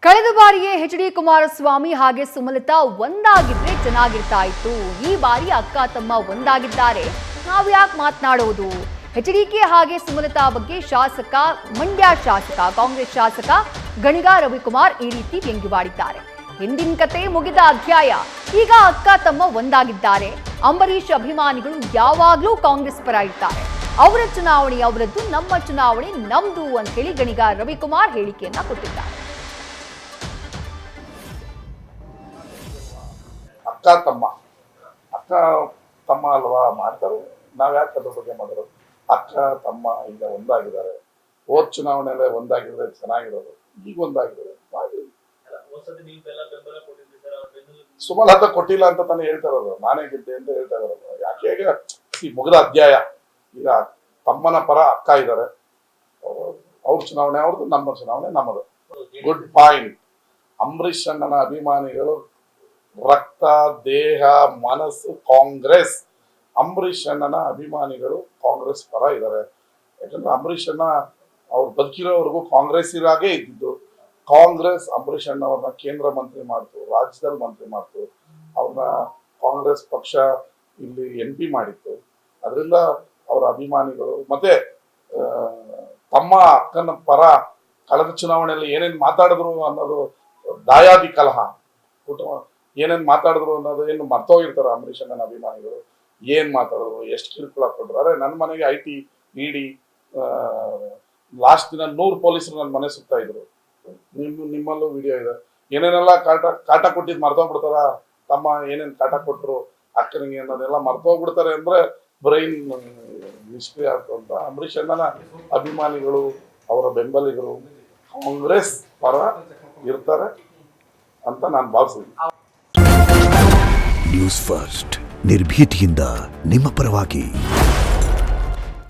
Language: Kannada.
ಕಳೆದ ಬಾರಿಯೇ ಎಚ್.ಡಿ. ಕುಮಾರಸ್ವಾಮಿ ಹಾಗೆ ಸುಮಲತಾ ಒಂದಾಗಿದ್ರೆ ಚೆನ್ನಾಗಿರ್ತಾ ಇತ್ತು. ಈ ಬಾರಿ ಅಕ್ಕ ತಮ್ಮ ಒಂದಾಗಿದ್ದಾರೆ, ನಾವು ಯಾಕೆ ಮಾತನಾಡೋದು? ಎಚ್.ಡಿ.ಕೆ ಹಾಗೆ ಸುಮಲತಾ ಬಗ್ಗೆ ಶಾಸಕ, ಮಂಡ್ಯ ಶಾಸಕ, ಕಾಂಗ್ರೆಸ್ ಶಾಸಕ ಗಣಿಗ ರವಿಕುಮಾರ್ ಈ ರೀತಿ ವ್ಯಂಗ್ಯವಾಡಿದ್ದಾರೆ. ಹಿಂದಿನ ಕತೆ ಮುಗಿದ ಅಧ್ಯಾಯ, ಈಗ ಅಕ್ಕ ತಮ್ಮ ಒಂದಾಗಿದ್ದಾರೆ. ಅಂಬರೀಷ್ ಅಭಿಮಾನಿಗಳು ಯಾವಾಗಲೂ ಕಾಂಗ್ರೆಸ್ ಪರ ಇರ್ತಾರೆ. ಅವರ ಚುನಾವಣೆ ಅವರದ್ದು, ನಮ್ಮ ಚುನಾವಣೆ ನಮ್ದು ಅಂತ ಹೇಳಿ ಗಣಿಗ ರವಿಕುಮಾರ್ ಹೇಳಿಕೆಯನ್ನ ಕೊಟ್ಟಿದ್ದಾರೆ. ಅಕ್ಕ ತಮ್ಮ ಅಲ್ವಾ ಮಾಡ್ತಾರೆ, ನಾವ್ ಯಾಕೆ ಅದ್ರ ಬಗ್ಗೆ ಮಾಡೋದು? ಅಕ್ಕ ತಮ್ಮ ಈಗ ಒಂದಾಗಿದ್ದಾರೆ. ಹೋದ್ ಚುನಾವಣೆಯಲ್ಲೇ ಒಂದಾಗಿದ್ರೆ ಚೆನ್ನಾಗಿರೋದು, ಈಗ ಒಂದಾಗಿದ್ದಾರೆ. ಸುಮಲತಾ ಕೊಟ್ಟಿಲ್ಲ ಅಂತ ತಾನೇ ಹೇಳ್ತಾ ಇರೋದು, ನಾನೇ ಗೆದ್ದೆ ಅಂತ ಹೇಳ್ತಾ ಇರೋದು. ಯಾಕೆ ಈಗ ಈ ಮುಗಿದ ಅಧ್ಯಾಯ, ಈಗ ತಮ್ಮನ ಪರ ಅಕ್ಕ ಇದ್ದಾರೆ. ಅವ್ರ ಚುನಾವಣೆ ಅವ್ರದ್ದು, ನಮ್ಮ ಚುನಾವಣೆ ನಮ್ಮದು. Good point. ಅಂಬರೀಷ್ ಅಣ್ಣನ ಅಭಿಮಾನಿಗಳು ರಕ್ತ, ದೇಹ, ಮನಸ್ಸು ಕಾಂಗ್ರೆಸ್. ಅಂಬರೀಷ್ ಅಣ್ಣನ ಅಭಿಮಾನಿಗಳು ಕಾಂಗ್ರೆಸ್ ಪರ ಇದ್ದಾರೆ. ಯಾಕಂದ್ರೆ ಅಂಬರೀಷ್ ಅಣ್ಣ ಅವ್ರು ಬದುಕಿರೋವರೆಗೂ ಕಾಂಗ್ರೆಸ್ ಇರಾಗೇ ಇದ್ದಿದ್ದು. ಕಾಂಗ್ರೆಸ್ ಅಂಬರೀಷ್ ಅಣ್ಣ ಅವ್ರನ್ನ ಕೇಂದ್ರ ಮಂತ್ರಿ ಮಾಡ್ತು, ರಾಜ್ಯದಲ್ಲಿ ಮಂತ್ರಿ ಮಾಡ್ತು, ಅವ್ರನ್ನ ಕಾಂಗ್ರೆಸ್ ಪಕ್ಷ ಇಲ್ಲಿ MP ಮಾಡಿತ್ತು. ಅದರಿಂದ ಅವರ ಅಭಿಮಾನಿಗಳು ಮತ್ತೆ ತಮ್ಮ ಅಕ್ಕನ ಪರ ಕಳೆದ ಚುನಾವಣೆಯಲ್ಲಿ ಏನೇನು ಮಾತಾಡಿದ್ರು ಅನ್ನೋದು ದಾಯಾದಿ ಕಲಹ, ಏನೇನ್ ಮಾತಾಡಿದ್ರು ಅನ್ನೋದು ಏನು ಮರ್ತೋಗಿರ್ತಾರ ಅಂಬರೀಷ್ ಅಣ್ಣನ ಅಭಿಮಾನಿಗಳು. ಏನ್ ಮಾತಾಡಿದ್ರು, ಎಷ್ಟು ಕಿರುಕುಳ ಕೊಟ್ರು. ಅರೆ ನನ್ನ ಮನೆಗೆ IT ED ಲಾಸ್ಟ್ ದಿನ 100 ಪೊಲೀಸರು ನನ್ನ ಮನೆ ಸುತ್ತಾ ಇದ್ರು. ನಿಮ್ಮಲ್ಲೂ ವಿಡಿಯೋ ಇದೆ. ಏನೇನೆಲ್ಲ ಕಾಟ ಕೊಟ್ಟಿದ್ ಮರ್ತೋಗ್ಬಿಡ್ತಾರ. ತಮ್ಮ ಏನೇನ್ ಕಾಟ ಕೊಟ್ರು ಅಕ್ಕನಿಗೆ ಅನ್ನೋದೆಲ್ಲ ಮರ್ತೋಗ್ಬಿಡ್ತಾರೆ. ಅಂದ್ರೆ ಬ್ರೈನ್ ನಿಷ್ಕ್ರಿಯ ಆಗ್ತಂತ. ಅಂಬರೀಷ್ ಅಣ್ಣನ ಅಭಿಮಾನಿಗಳು, ಅವರ ಬೆಂಬಲಿಗರು ಕಾಂಗ್ರೆಸ್ ಪರ ಇರ್ತಾರೆ ಅಂತ ನಾನು ಭಾವಿಸಿದ್ದೀನಿ. ನ್ಯೂಸ್ ಫಸ್ಟ್ ನಿರ್ಭೀತಿಯಿಂದ ನಿಮ್ಮ ಪರವಾಗಿ.